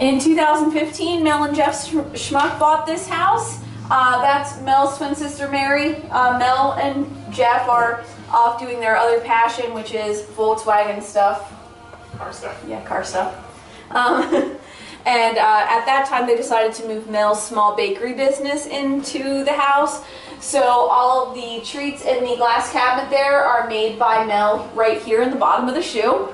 In 2015, Mel and Jeff Schmuck bought this house. That's Mel's twin sister, Mary. Mel and Jeff are off doing their other passion, which is Volkswagen stuff. Car stuff. Yeah, car stuff. And at that time, they decided to move Mel's small bakery business into the house. So all of the treats in the glass cabinet there are made by Mel right here in the bottom of the shoe,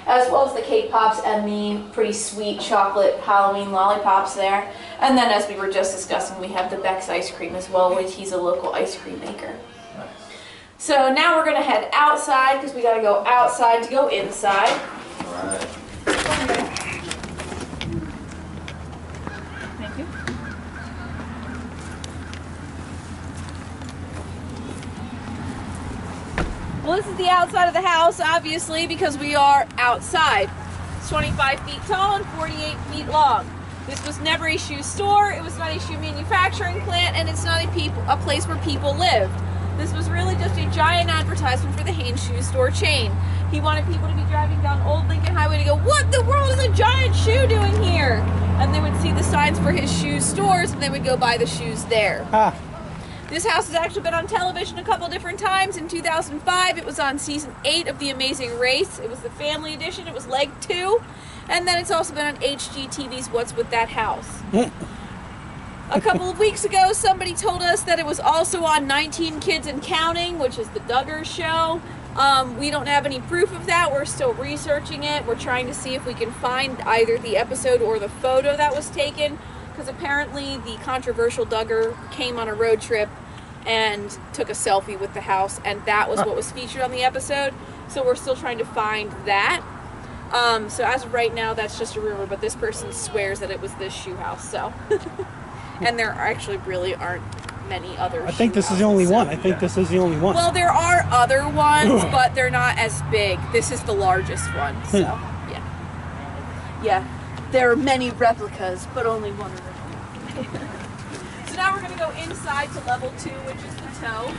as well as the cake pops and the pretty sweet chocolate Halloween lollipops there. And then, as we were just discussing, we have the Beck's ice cream as well, which he's a local ice cream maker. Nice. So now we're going to head outside because we got to go outside to go inside. All right. Thank you. Well, this is the outside of the house, obviously, because we are outside. It's 25 feet tall and 48 feet long. This was never a shoe store, it was not a shoe manufacturing plant, and it's not a place where people lived. This was really just a giant advertisement for the Hanes Shoe Store chain. He wanted people to be driving down Old Lincoln Highway to go, what the world is a giant shoe doing here? And they would see the signs for his shoe stores, and they would go buy the shoes there. Ah. This house has actually been on television a couple different times. In 2005, it was on season 8 of The Amazing Race. It was the family edition. It was leg 2. And then it's also been on HGTV's What's With That House. A couple of weeks ago, somebody told us that it was also on 19 Kids and Counting, which is the Duggar show. We don't have any proof of that. We're still researching it. We're trying to see if we can find either the episode or the photo that was taken, because apparently the controversial Duggar came on a road trip and took a selfie with the house, and that was what was featured on the episode. So we're still trying to find that. So as of right now, that's just a rumor, but this person swears that it was this shoe house. So, and there actually really aren't many other. I think this is the only one. I think this is the only one. Well, there are other ones, but they're not as big. This is the largest one. So yeah. There are many replicas, but only one original. So now we're going to go inside to level 2, which is the toe.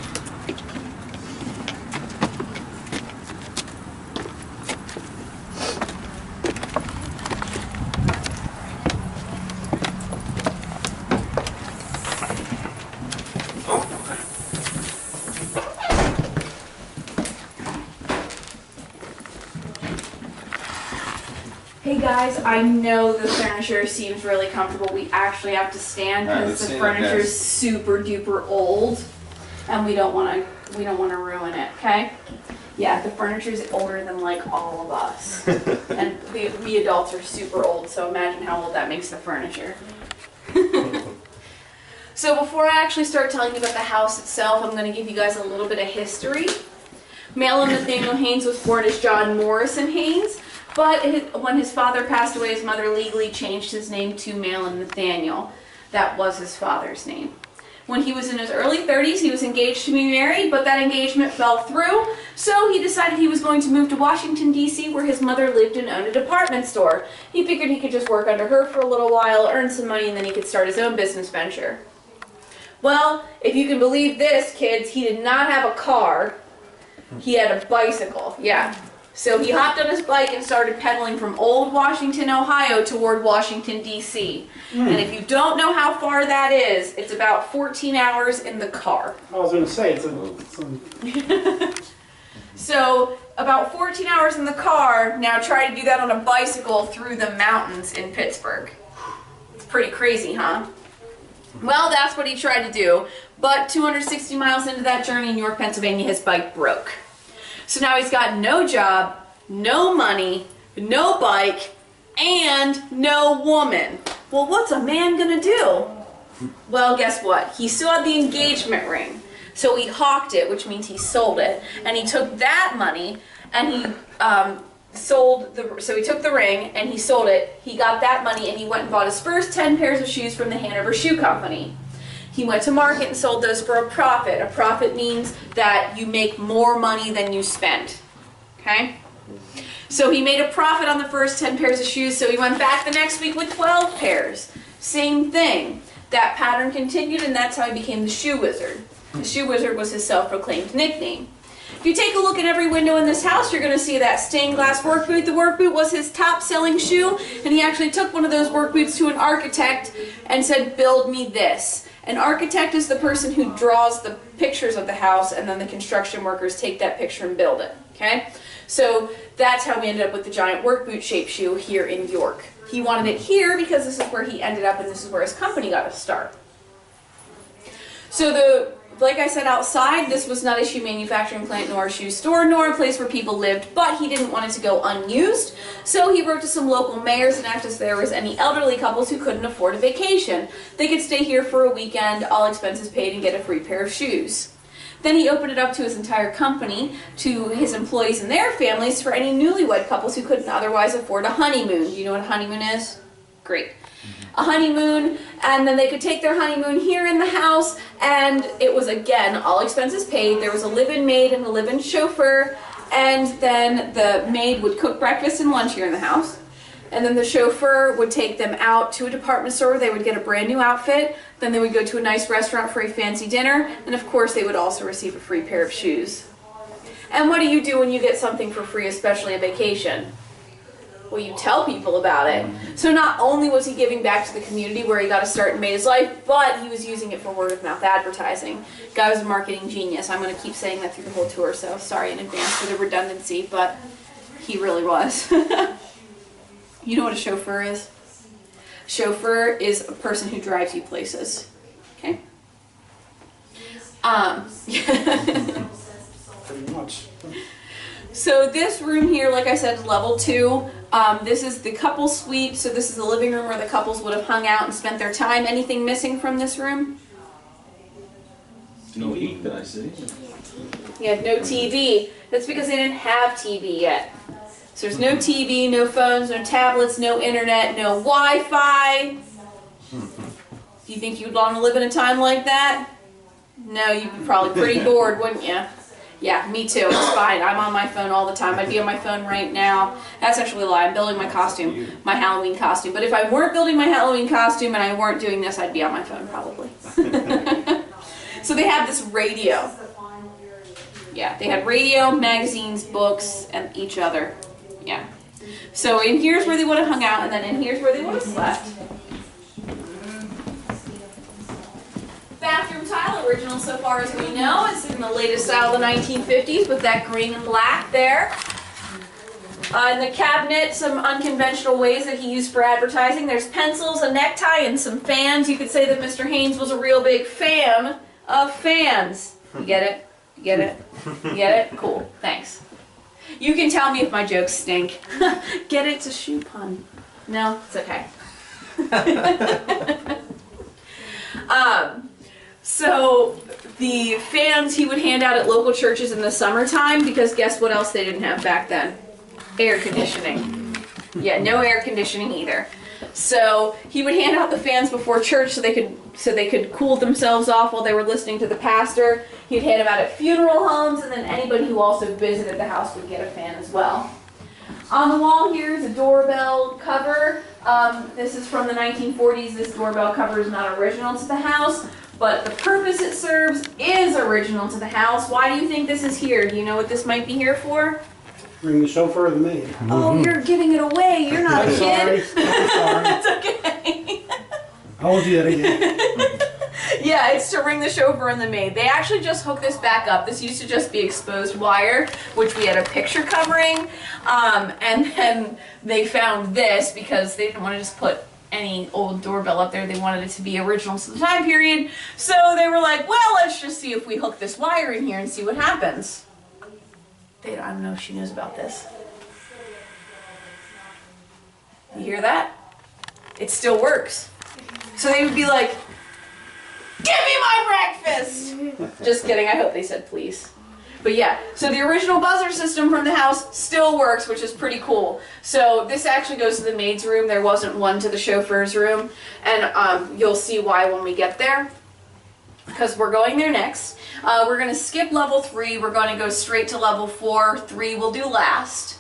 Hey guys, I know the furniture seems really comfortable. We actually have to stand because the furniture is super duper old, and we don't want to ruin it. Okay? Yeah, the furniture is older than like all of us, and we adults are super old. So imagine how old that makes the furniture. So before I actually start telling you about the house itself, I'm going to give you guys a little bit of history. Mahlon Nathaniel Hanes was born as John Morrison Hanes. But when his father passed away, his mother legally changed his name to Mahlon Nathaniel. That was his father's name. When he was in his early 30s, he was engaged to be married, but that engagement fell through, so he decided he was going to move to Washington, D.C., where his mother lived and owned a department store. He figured he could just work under her for a little while, earn some money, and then he could start his own business venture. Well, if you can believe this, kids, he did not have a car. He had a bicycle, yeah. So he hopped on his bike and started pedaling from Old Washington, Ohio toward Washington, D.C. And if you don't know how far that is, it's about 14 hours in the car. I was going to say, So about 14 hours in the car, now try to do that on a bicycle through the mountains in Pittsburgh. It's pretty crazy, huh? Well, that's what he tried to do. But 260 miles into that journey in York, Pennsylvania, his bike broke. So now he's got no job, no money, no bike, and no woman. Well, what's a man gonna do? Well, guess what? He still had the engagement ring. So he hawked it, which means he sold it. And he took that money and he so he took the ring and he sold it. He got that money and he went and bought his first 10 pairs of shoes from the Hanover Shoe Company. He went to market and sold those for a profit. A profit means that you make more money than you spend. Okay? So he made a profit on the first 10 pairs of shoes, so he went back the next week with 12 pairs. Same thing. That pattern continued, and that's how he became the Shoe Wizard. The Shoe Wizard was his self-proclaimed nickname. If you take a look at every window in this house, you're going to see that stained glass work boot. The work boot was his top selling shoe, and he actually took one of those work boots to an architect and said, build me this. An architect is the person who draws the pictures of the house, and then the construction workers take that picture and build it. Okay? So that's how we ended up with the giant work boot shaped shoe here in York. He wanted it here because this is where he ended up, and this is where his company got to start. So like I said outside, this was not a shoe manufacturing plant nor a shoe store nor a place where people lived, but he didn't want it to go unused. So he wrote to some local mayors and asked if there was any elderly couples who couldn't afford a vacation. They could stay here for a weekend, all expenses paid, and get a free pair of shoes. Then he opened it up to his entire company, to his employees and their families, for any newlywed couples who couldn't otherwise afford a honeymoon. Do you know what a honeymoon is? Great. A honeymoon, and then they could take their honeymoon here in the house, and it was, again, all expenses paid. There was a live-in maid and a live-in chauffeur, and then the maid would cook breakfast and lunch here in the house, and then the chauffeur would take them out to a department store where they would get a brand new outfit, then they would go to a nice restaurant for a fancy dinner, and of course they would also receive a free pair of shoes. And what do you do when you get something for free, especially a vacation? Well, you tell people about it. So not only was he giving back to the community where he got a start and made his life, but he was using it for word-of-mouth advertising. Guy was a marketing genius. I'm going to keep saying that through the whole tour, so sorry in advance for the redundancy, but he really was. You know what a chauffeur is? Chauffeur is a person who drives you places. Okay? Pretty much. So this room here, like I said, is level 2. This is the couple suite, so this is the living room where the couples would have hung out and spent their time. Anything missing from this room? No heat that I see. You had no TV. That's because they didn't have TV yet. So there's no TV, no phones, no tablets, no internet, no Wi-Fi. Do you think you'd want to live in a time like that? No, you'd be probably pretty bored, wouldn't you? Yeah, me too. It's fine. I'm on my phone all the time. I'd be on my phone right now. That's actually a lie. I'm building my costume, my Halloween costume. But if I weren't building my Halloween costume and I weren't doing this, I'd be on my phone probably. So they have this radio. Yeah, they had radio, magazines, books, and each other. Yeah. So in here's where they would have hung out, and then in here's where they would have slept. Bathroom tile, original so far as we know. It's in the latest style of the 1950s with that green and black there. In the cabinet, some unconventional ways that he used for advertising. There's pencils, a necktie, and some fans. You could say that Mr. Haynes was a real big fan of fans. You get it? You get it? You get it? Cool. Thanks. You can tell me if my jokes stink. Get it? It's a shoe pun. No? It's okay. So the fans he would hand out at local churches in the summertime, because guess what else they didn't have back then? Air conditioning. Yeah, no air conditioning either. So he would hand out the fans before church so they could cool themselves off while they were listening to the pastor. He'd hand them out at funeral homes, and then anybody who also visited the house would get a fan as well. On the wall here is a doorbell cover. This is from the 1940s. This doorbell cover is not original to the house, but the purpose it serves is original to the house. Why do you think this is here? Do you know what this might be here for? Bring the chauffeur or the maid. Oh, you're giving it away. You're not a I'm kid. sorry. I'm sorry. That's okay. I will do that again. Yeah, it's to ring the chauffeur and the maid. They actually just hooked this back up. This used to just be exposed wire, which we had a picture covering. And then they found this because they didn't want to just put any old doorbell up there. They wanted it to be original to the time period. So they were like, well, let's just see if we hook this wire in here and see what happens. I don't know if she knows about this. You hear that? It still works. So they would be like, give me my breakfast! Just kidding, I hope they said please. But yeah, so the original buzzer system from the house still works, which is pretty cool. So this actually goes to the maid's room. There wasn't one to the chauffeur's room. And you'll see why when we get there, because we're going there next. We're going to skip level 3. We're going to go straight to level 4. 3 we'll do last.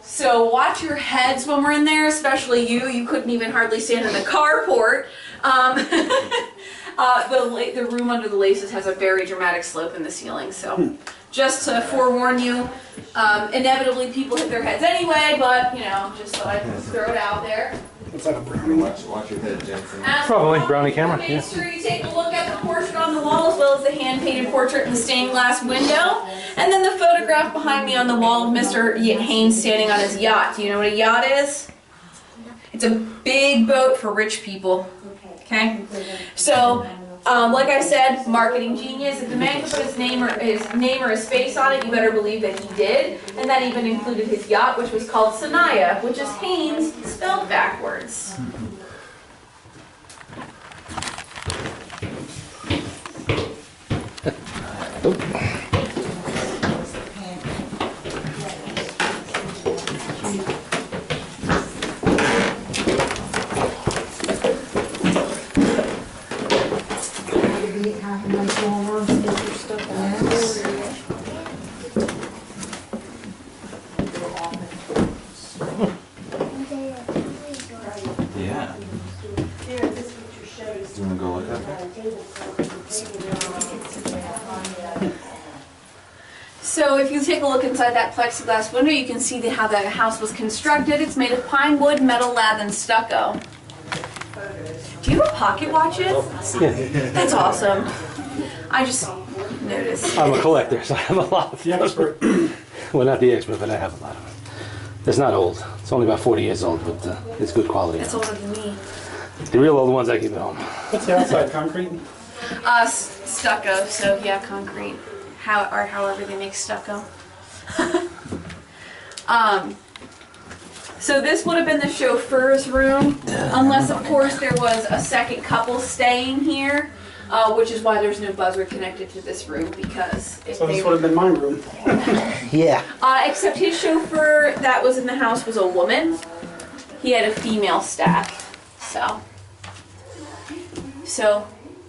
So watch your heads when we're in there, especially you. You couldn't even hardly stand in the carport. The room under the laces has a very dramatic slope in the ceiling, so just to forewarn you, inevitably people hit their heads anyway, but you know, just thought I'd throw it out there. It's like a brownie. Watch your head, Jensen. Probably brownie camera, Make yeah. sure you take a look at the portrait on the wall as well as the hand-painted portrait in the stained glass window. And then the photograph behind me on the wall of Mr. Haynes standing on his yacht. Do you know what a yacht is? It's a big boat for rich people. Okay? So, like I said, marketing genius. If the man could put his name or his face on it, you better believe that he did. And that even included his yacht, which was called Sanaya, which is Haynes spelled backwards. Yeah. Do you want to go look at that? So if you take a look inside that plexiglass window, you can see how the house was constructed. It's made of pine wood, metal lath, and stucco. Do you have a pocket watch it? That's awesome. I just noticed. I'm a collector, so I have a lot of The expert. Well, not the expert, but I have a lot of it. It's not old. It's only about 40 years old, but it's good quality. It's older than me. The real old ones I keep at home. What's the outside, concrete? Stucco, so yeah, concrete. However they make stucco. So this would have been the chauffeur's room, unless of course there was a second couple staying here, which is why there's no buzzer connected to this room, because if So they this would have been my room. Yeah. except his chauffeur that was in the house was a woman. He had a female staff, so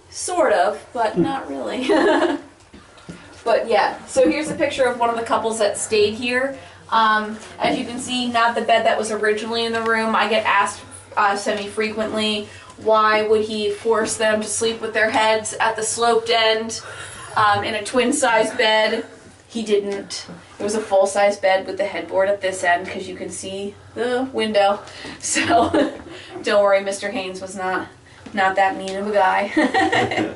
sort of, but not really. But yeah, so here's a picture of one of the couples that stayed here. As you can see, not the bed that was originally in the room. I get asked semi-frequently, why would he force them to sleep with their heads at the sloped end in a twin-size bed? He didn't. It was a full-size bed with the headboard at this end, because you can see the window. So don't worry, Mr. Haynes was not that mean of a guy.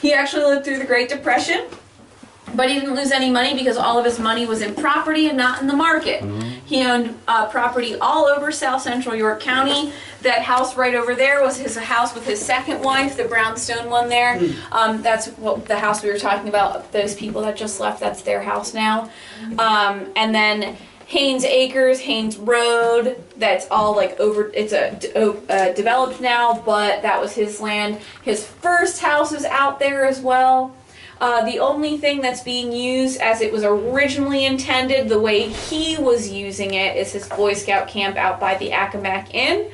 He actually lived through the Great Depression. But he didn't lose any money because all of his money was in property and not in the market. He owned property all over South Central York County. That house right over there was his house with his second wife, the brownstone one there. That's what the house we were talking about, those people that just left, that's their house now. And then Haynes Acres, Haynes Road, that's all like it's developed now, but that was his land. His first house is out there as well. The only thing that's being used as it was originally intended, the way he was using it, is his Boy Scout camp out by the Accomack Inn.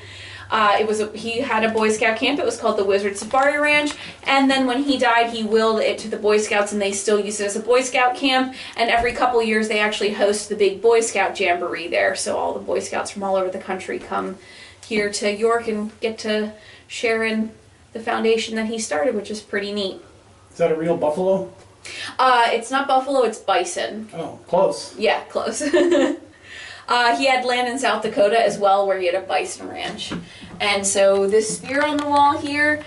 He had a Boy Scout camp. It was called the Wizard Safari Ranch. And then when he died, he willed it to the Boy Scouts, and they still use it as a Boy Scout camp. And every couple years, they actually host the big Boy Scout Jamboree there. So all the Boy Scouts from all over the country come here to York and get to share in the foundation that he started, which is pretty neat. Is that a real buffalo? It's not buffalo, it's bison. Oh, close. Yeah, close. He had land in South Dakota as well where he had a bison ranch. And so this spear on the wall here,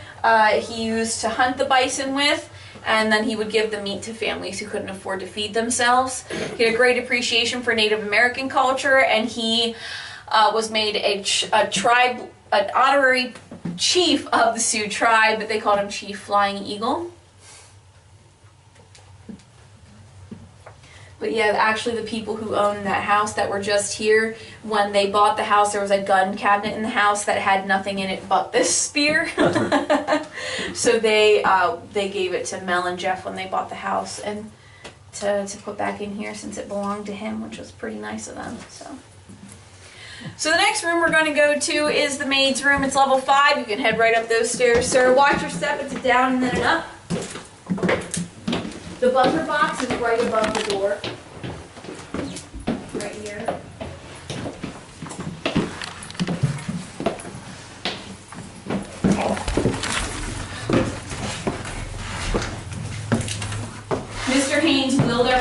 he used to hunt the bison with, and then he would give the meat to families who couldn't afford to feed themselves. He had a great appreciation for Native American culture, and he was made an honorary chief of the Sioux tribe, but they called him Chief Flying Eagle. But yeah, actually the people who owned that house that were just here, when they bought the house, there was a gun cabinet in the house that had nothing in it but this spear. So they gave it to Mel and Jeff when they bought the house, and to put back in here since it belonged to him, which was pretty nice of them. So the next room we're going to go to is the maid's room. It's level 5. You can head right up those stairs, sir. Watch your step. It's a down and then an up. The buzzer box is right above the door. Right here.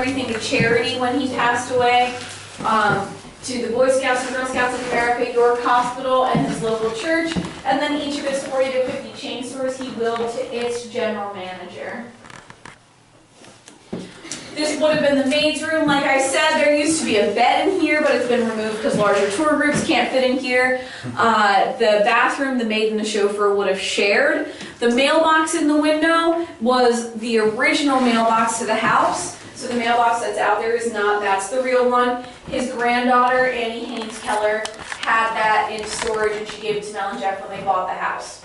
everything to charity when he passed away. To the Boy Scouts and Girl Scouts of America, York Hospital, and his local church. And then each of his 40 to 50 chain stores he willed to its general manager. This would have been the maid's room. Like I said, there used to be a bed in here, but it's been removed because larger tour groups can't fit in here. The bathroom, the maid and the chauffeur would have shared. The mailbox in the window was the original mailbox to the house. So the mailbox that's out there is not, that's the real one. His granddaughter, Annie Haynes Keller, had that in storage and she gave it to Mel and Jeff when they bought the house.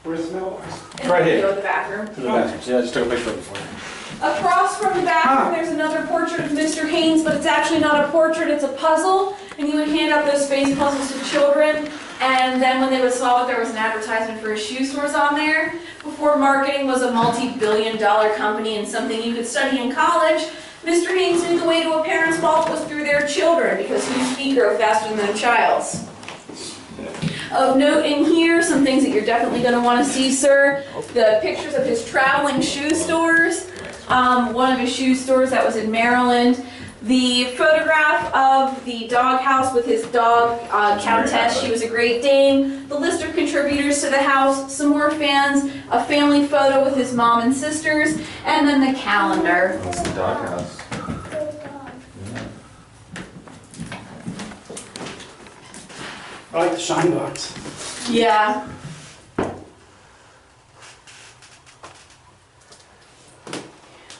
Where's the mailbox? In Right the here. window of the bathroom. To the bathroom. See, I just took a picture of it for you. Across from the bathroom, there's another portrait of Mr. Haynes, but it's actually not a portrait, it's a puzzle. And he would hand out those space puzzles to children. And then when they would solve it, there was an advertisement for his shoe stores on there. Before marketing was a multi-billion-dollar company and something you could study in college, Mr. Haynes knew the way to a parent's vault was through their children, because whose feet grow faster than a child's. Of note in here, some things that you're definitely going to want to see, sir. The pictures of his traveling shoe stores. One of his shoe stores that was in Maryland. The photograph of the dog house with his dog, Countess. She was a Great Dane. The list of contributors to the house. Some more fans. A family photo with his mom and sisters. And then the calendar. That's the doghouse. I like the shine box. Yeah.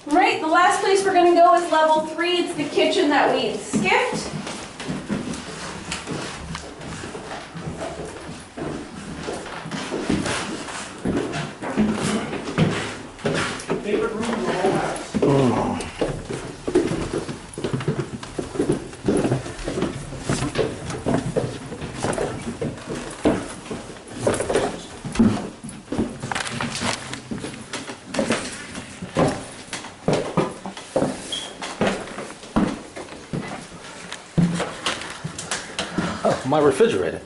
Right, the last place we're going to go is level 3. It's the kitchen that we skipped. Favorite room in the whole house. Oh, my refrigerator.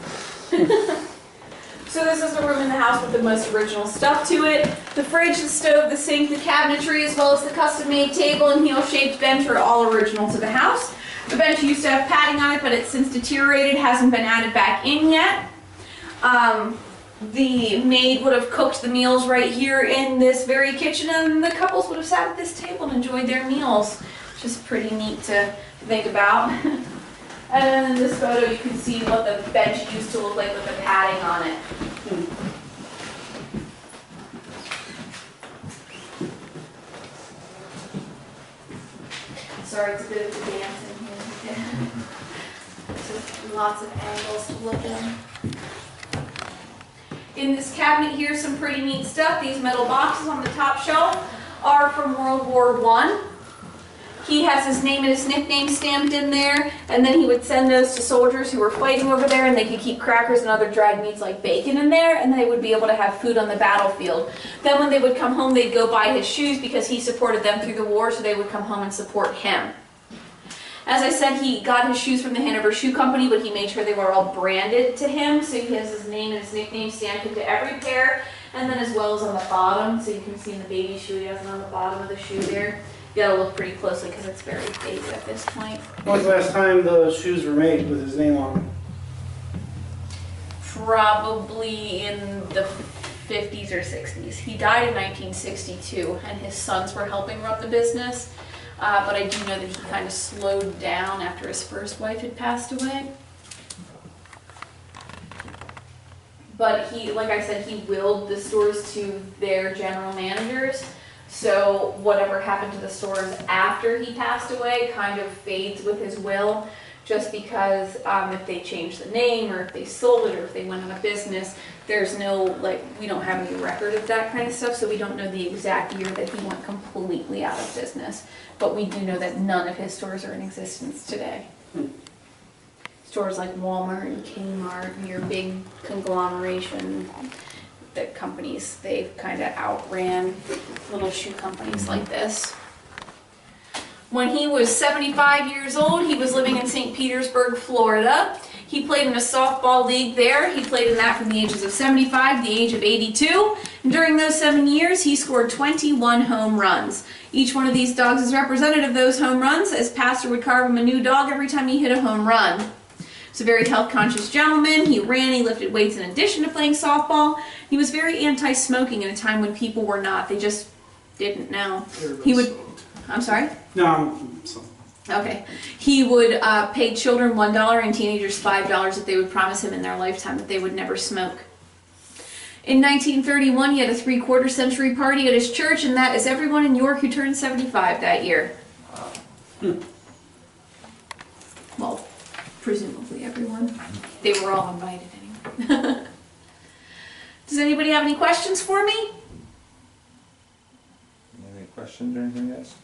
So this is the room in the house with the most original stuff to it. The fridge, the stove, the sink, the cabinetry, as well as the custom-made table and heel-shaped bench are all original to the house. The bench used to have padding on it, but it's since deteriorated, hasn't been added back in yet. The maid would have cooked the meals right here in this very kitchen, and the couples would have sat at this table and enjoyed their meals. Just pretty neat to think about. And then in this photo, you can see what the bench used to look like with the padding on it. Sorry, it's a bit of a dance in here. Just lots of angles to look in. In this cabinet here, some pretty neat stuff. These metal boxes on the top shelf are from World War I. He has his name and his nickname stamped in there, and then he would send those to soldiers who were fighting over there, and they could keep crackers and other dried meats like bacon in there, and they would be able to have food on the battlefield. Then when they would come home, they'd go buy his shoes because he supported them through the war, so they would come home and support him. As I said, he got his shoes from the Hanover Shoe Company, but he made sure they were all branded to him, so he has his name and his nickname stamped into every pair, and then as well as on the bottom, so you can see in the baby shoe, he has it on the bottom of the shoe there. You gotta look pretty closely because it's very faded at this point. When was the last time the shoes were made with his name on them? Probably in the 50s or 60s. He died in 1962, and his sons were helping run the business. But I do know that he kind of slowed down after his first wife had passed away. But he, like I said, he willed the stores to their general managers. So whatever happened to the stores after he passed away kind of fades with his will, just because if they changed the name or if they sold it or if they went out of business, there's no, like, we don't have any record of that kind of stuff, so we don't know the exact year that he went completely out of business. But we do know that none of his stores are in existence today. Stores like Walmart and Kmart and your big conglomeration, the companies, they've kind of outran little shoe companies like this. When he was 75 years old, he was living in St. Petersburg, Florida. He played in a softball league there. He played in that from the ages of 75 to the age of 82. And during those 7 years, he scored 21 home runs. Each one of these dogs is representative of those home runs, as Pastor would carve him a new dog every time he hit a home run. He's a very health-conscious gentleman. He ran, he lifted weights in addition to playing softball. He was very anti-smoking in a time when people were not. They just didn't know. He would... I'm sorry? No, I'm sorry. Okay. He would pay children $1 and teenagers $5 if they would promise him in their lifetime that they would never smoke. In 1931, he had a 3/4 century party at his church, and that is everyone in York who turned 75 that year. Well, presumably everyone. They were all invited anyway. Does anybody have any questions for me? Any questions or anything else?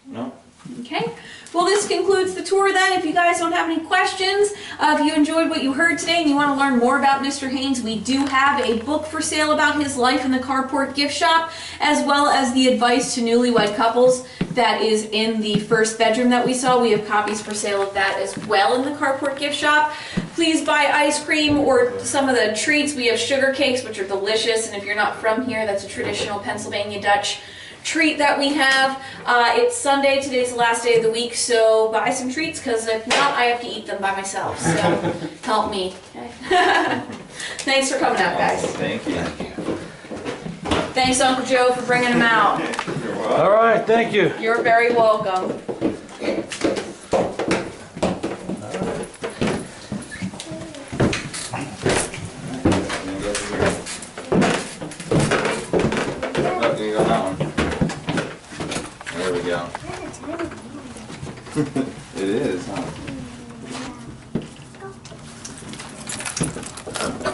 No? Okay, well this concludes the tour then. If you guys don't have any questions, if you enjoyed what you heard today and you want to learn more about Mr. Haynes, we do have a book for sale about his life in the Carport gift shop, as well as the advice to newlywed couples that is in the first bedroom that we saw. We have copies for sale of that as well in the Carport gift shop. Please buy ice cream or some of the treats. We have sugar cakes, which are delicious, and if you're not from here, that's a traditional Pennsylvania Dutch treat that we have. It's Sunday, today's the last day of the week, so buy some treats, because if not, I have to eat them by myself, so help me. Okay. Thanks for coming out, guys. Thank you. Thanks, Uncle Joe, for bringing them out. You're welcome. All right, thank you. You're very welcome. Oh, you got that one. There we go. It is, huh?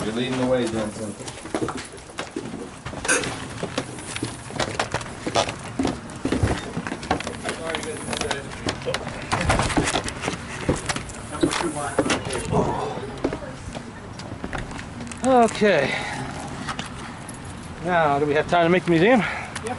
You're leading the way, Jensen. Okay. Now, do we have time to make the museum? Yep.